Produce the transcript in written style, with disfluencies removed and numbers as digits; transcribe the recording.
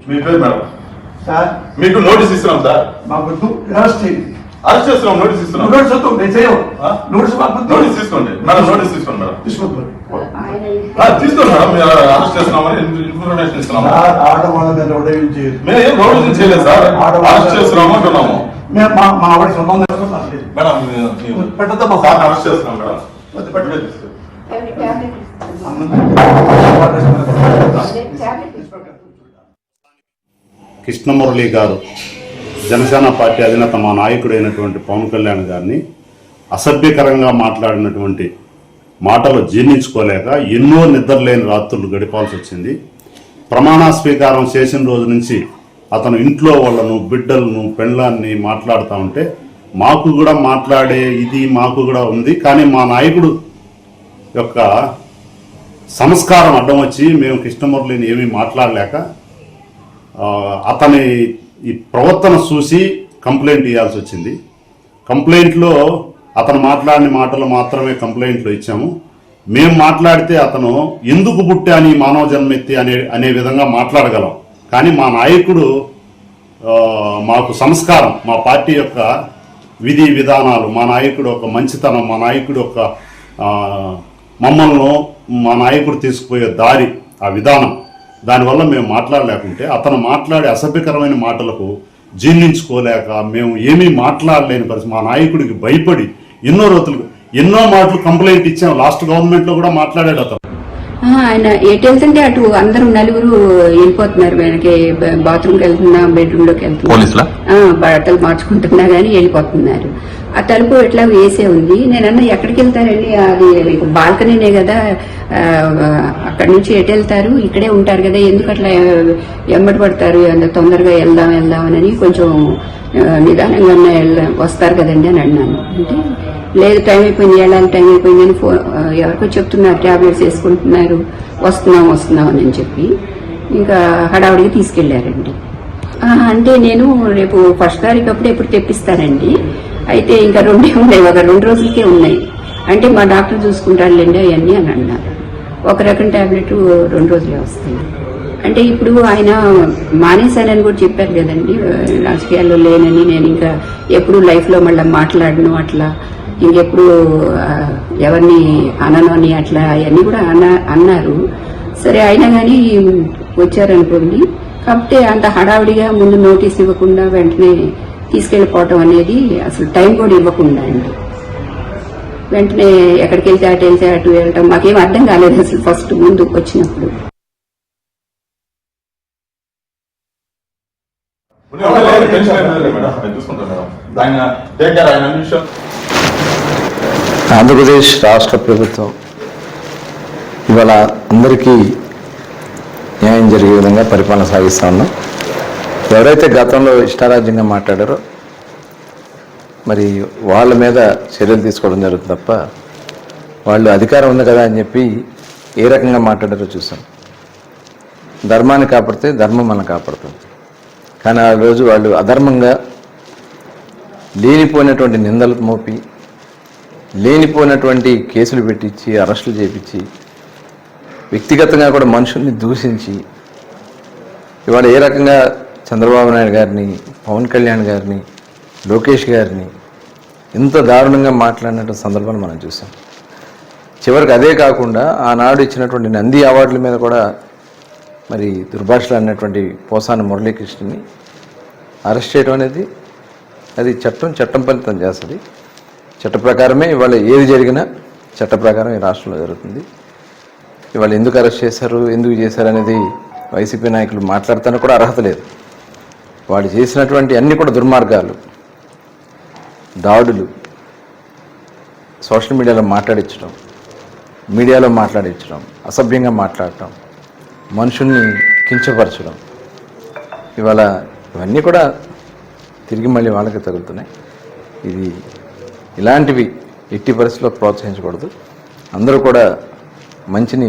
మీ పేరు madam? Sir మీకు notice ఇస్తున్నాం సార్. మాకు అరెస్ట్ చేస్తున్నాం. నోటీస్ ఇస్తున్నాం. నోటీస్ తీసుకోండి మేడం. నోటీస్ తీసుకోండి మేడం. తీసుకోండి మేడం. మీరు అరెస్ట్ చేస్తున్నామని ఇన్ఫర్మేషన్ ఇస్తున్నాము. మేము ఏం రోడ్డు చేయలేదు సార్. అరెస్ట్ చేస్తున్నాము అంటున్నాము. మా ఆవిడ సొంతం మేడం పెట్టద్దా మా సార్ అరెస్ట్ చేస్తున్నాం మేడం. కృష్ణమురళి గారు జనసేన పార్టీ అధినేత మా నాయకుడైనటువంటి పవన్ కళ్యాణ్ గారిని అసభ్యకరంగా మాట్లాడినటువంటి మాటలు జీర్ణించుకోలేక ఎన్నో నిద్రలేని రాత్రులు గడిపాల్సి వచ్చింది. ప్రమాణ స్వీకారం చేసిన రోజు నుంచి అతను ఇంట్లో వాళ్ళను, బిడ్డలను, పెండ్లాన్ని మాట్లాడుతూ ఉంటే మాకు కూడా మాట్లాడే ఇది మాకు కూడా ఉంది. కానీ మా నాయకుడు యొక్క సంస్కారం అడ్డం వచ్చి మేము కృష్ణమురళిని ఏమీ మాట్లాడలేక అతని ఈ ప్రవర్తన చూసి కంప్లైంట్ ఇవ్వాల్సి వచ్చింది. కంప్లైంట్లో అతను మాట్లాడిన మాటలు మాత్రమే కంప్లైంట్లో ఇచ్చాము. మేము మాట్లాడితే అతను ఎందుకు పుట్టాని మానవ జన్మెత్తి అనే విధంగా మాట్లాడగలం. కానీ మా నాయకుడు మాకు సంస్కారం, మా పార్టీ యొక్క విధి విధానాలు, మా నాయకుడు యొక్క మంచితనం, మా నాయకుడు యొక్క మమ్మల్ని మా నాయకుడు తీసుకుపోయే దారి, ఆ విధానం, దానివల్ల మేము మాట్లాడలేకుంటే అతను మాట్లాడే అసభ్యకరమైన మాటలకు జీర్ణించుకోలేక మేము ఏమీ మాట్లాడలేని పరిస్థితి. మా నాయకుడికి భయపడి ఎన్నో మాటలు కంప్లైంట్ ఇచ్చాం. లాస్ట్ గవర్నమెంట్లో కూడా మాట్లాడాడు అతను. ఆయన ఎటు వెళ్తుంటే అటు అందరూ నలుగురు వెళ్ళిపోతున్నారు. వెనక బాత్రూమ్కి వెళ్తున్నా, బెడ్రూమ్ లోకి వెళ్తున్నా, బట్టలు మార్చుకుంటున్నా గానీ వెళ్ళిపోతున్నారు. ఆ తలుపు ఎట్లా వేసే ఉంది. నేనన్నా ఎక్కడికి వెళ్తారండి, అది బాల్కనీనే కదా, అక్కడి నుంచి ఎటు వెళ్తారు, ఇక్కడే ఉంటారు కదా, ఎందుకు అట్లా ఎమ్మటి పడతారు, తొందరగా వెళ్దామని కొంచెం నిదానంగా వస్తారు కదండి అని అన్నాను. అంటే లేదు, టైం అయిపోయింది, వెళ్ళాలి, టైం అయిపోయింది అని ఎవరికో చెప్తున్నారు, ట్యాబ్లెట్స్ వేసుకుంటున్నారు, వస్తున్నాం అని చెప్పి ఇంకా హడావుడిగా తీసుకెళ్లారండి. అంటే నేను రేపు 1వ తారీఖు అప్పుడు ఎప్పుడు తెప్పిస్తానండి. అయితే ఇంకా 2 ఉన్నాయి, ఒక 2 రోజులకే ఉన్నాయి. అంటే మా డాక్టర్ చూసుకుంటాడులేండి అవన్నీ అని అన్నారు. ఒక రకం ట్యాబ్లెట్ 2 రోజులే వస్తాయి. అంటే ఇప్పుడు ఆయన మానేశానని కూడా చెప్పారు కదండి, రాజకీయాల్లో లేనని. నేను ఇంకా ఎప్పుడు లైఫ్లో మళ్ళీ మాట్లాడను, అట్లా ఇంకెప్పుడు ఎవరిని అనను అని అట్లా అవన్నీ కూడా అన్నారు. సరే అయినా కానీ వచ్చారనుకోండి. కాకపోతే అంత హడావుడిగా ముందు నోటీస్ ఇవ్వకుండా వెంటనే తీసుకెళ్ళిపోవటం అనేది అసలు టైం కూడా ఇవ్వకుండా అండి. వెంటనే ఎక్కడికి వెళ్తే అటు వెళ్ళటం మాకేం అర్థం కాలేదు అసలు ఫస్ట్ ముందు వచ్చినప్పుడు. ఆంధ్రప్రదేశ్ రాష్ట్ర ప్రభుత్వం ఇవాళ అందరికీ న్యాయం జరిగే విధంగా పరిపాలన సాగిస్తూ ఉన్నాం. ఎవరైతే గతంలో ఇష్టారాజ్యంగా మాట్లాడారో మరి వాళ్ళ మీద చర్యలు తీసుకోవడం జరుగుతుంది తప్ప వాళ్ళు అధికారం ఉంది కదా అని చెప్పి ఏ రకంగా మాట్లాడారో చూసాం. ధర్మాన్ని కాపాడితే ధర్మం మనం కాపాడుతుంది. కానీ ఆ రోజు వాళ్ళు అధర్మంగా లేనిపోయినటువంటి నిందలు మోపి, లేనిపోయినటువంటి కేసులు పెట్టించి, అరెస్టులు చేపించి, వ్యక్తిగతంగా కూడా మనుషుల్ని దూషించి ఇవాళ ఏ రకంగా చంద్రబాబు నాయుడు గారిని, పవన్ కళ్యాణ్ గారిని, లోకేష్ గారిని ఇంత దారుణంగా మాట్లాడినటువంటి సందర్భాన్ని మనం చూసాం. చివరికి అదే కాకుండా ఆనాడు ఇచ్చినటువంటి నంది అవార్డుల మీద కూడా మరి దుర్భాషలు అన్నటువంటి పోసాని మురళీకృష్ణని అరెస్ట్ చేయడం అనేది అది చట్టం ఫలితం చేస్తుంది. చట్ట ప్రకారమే ఇవాళ ఏది జరిగినా చట్ట ప్రకారం ఈ రాష్ట్రంలో జరుగుతుంది. ఇవాళ ఎందుకు అరెస్ట్ చేశారు, ఎందుకు చేశారు అనేది వైసీపీ నాయకులు మాట్లాడతానికి కూడా అర్హత లేదు. వాళ్ళు చేసినటువంటి అన్ని కూడా దుర్మార్గాలు, దాడులు, సోషల్ మీడియాలో మాట్లాడించడం, అసభ్యంగా మాట్లాడటం, మనుషుల్ని కించపరచడం, ఇవన్నీ కూడా తిరిగి మళ్ళీ వాళ్ళకి తగులుతున్నాయి. ఇలాంటివి ఎట్టి పరిస్థితుల్లో ప్రోత్సహించకూడదు. అందరూ కూడా మంచిని